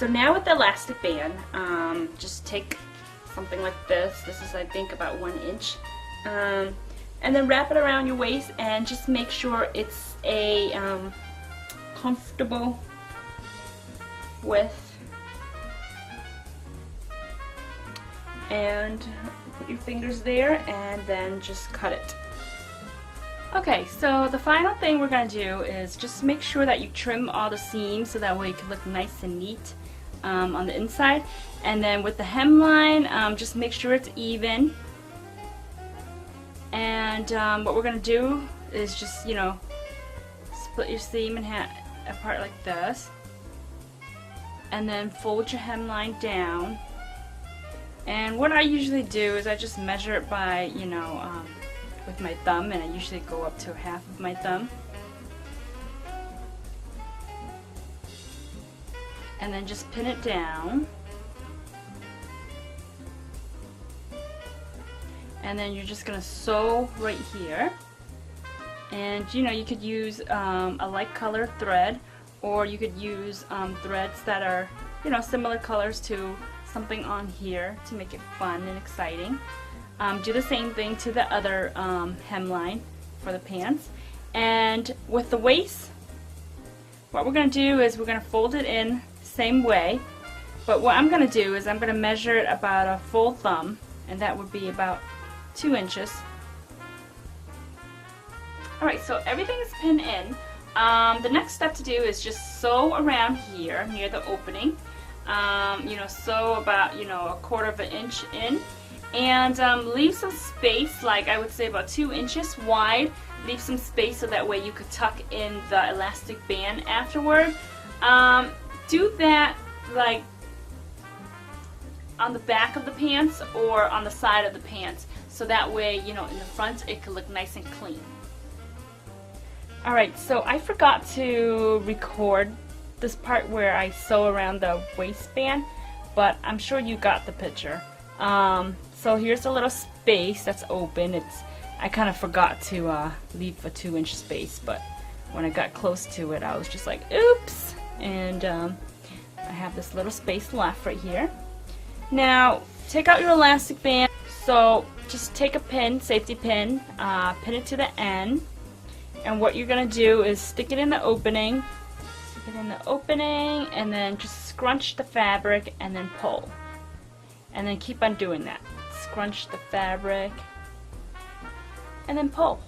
now with the elastic band, just take something like this. This is, I think, about 1 inch. And then wrap it around your waist and just make sure it's a comfortable width. And put your fingers there and then just cut it. Okay, so the final thing we're going to do is just make sure that you trim all the seams so that way it can look nice and neat on the inside. And then with the hemline, just make sure it's even. And what we're going to do is just, you know, split your seam in apart like this. And then fold your hemline down. And what I usually do is I just measure it by, you know, with my thumb, and I usually go up to half of my thumb. And then just pin it down. And then you're just going to sew right here. And you know, you could use a light color thread, or you could use threads that are, you know, similar colors to something on here to make it fun and exciting. Do the same thing to the other hemline for the pants. And with the waist, what we're going to do is we're going to fold it in same way. But what I'm going to do is I'm going to measure it about a full thumb, and that would be about 2 inches. Alright, so everything is pinned in. The next step to do is just sew around here near the opening. You know, sew about, you know, 1/4 inch in. And leave some space, like I would say about 2 inches wide. Leave some space so that way you could tuck in the elastic band afterward. Do that like on the back of the pants or on the side of the pants, so that way, you know, in the front it could look nice and clean. Alright, so I forgot to record this part where I sew around the waistband, but I'm sure you got the picture. So here's a little space that's open. I kind of forgot to leave a 2-inch space, but when I got close to it, I was just like, oops! And I have this little space left right here. Now, take out your elastic band. So just take a pin, safety pin, pin it to the end, and what you're gonna do is stick it in the opening. Stick it in the opening, and then just scrunch the fabric, and then pull. And then keep on doing that. Scrunch the fabric and then pull.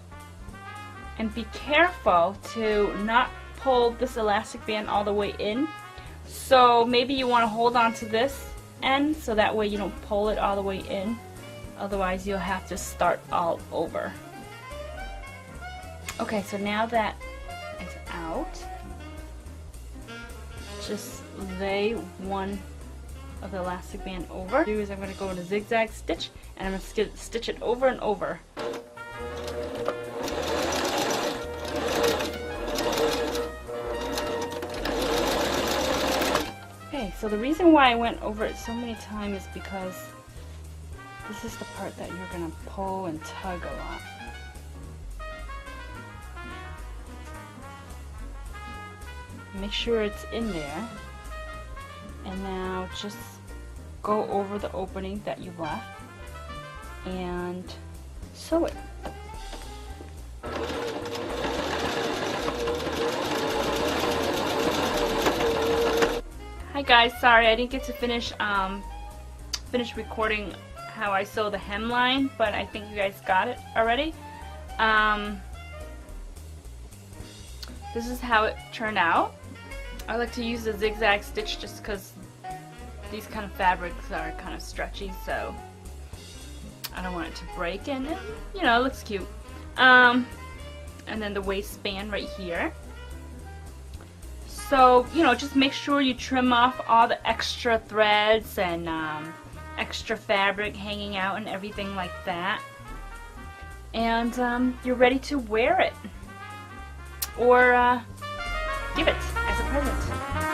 And be careful to not pull this elastic band all the way in. So maybe you want to hold on to this end so that way you don't pull it all the way in. Otherwise you'll have to start all over. Okay, so now that it's out, just lay one of the elastic band over. What I'm going to do is I'm going to go in a zigzag stitch, and I'm going to stitch it over and over. Okay, so the reason why I went over it so many times is because this is the part that you're going to pull and tug a lot. Make sure it's in there. And now just go over the opening that you left and sew it. Hi guys, sorry I didn't get to finish recording how I sew the hemline, but I think you guys got it already. This is how it turned out. I like to use the zigzag stitch just because these kind of fabrics are kind of stretchy, so I don't want it to break, and you know, it looks cute. And then the waistband right here. So, you know, just make sure you trim off all the extra threads and extra fabric hanging out and everything like that. And you're ready to wear it. Or give it as a present.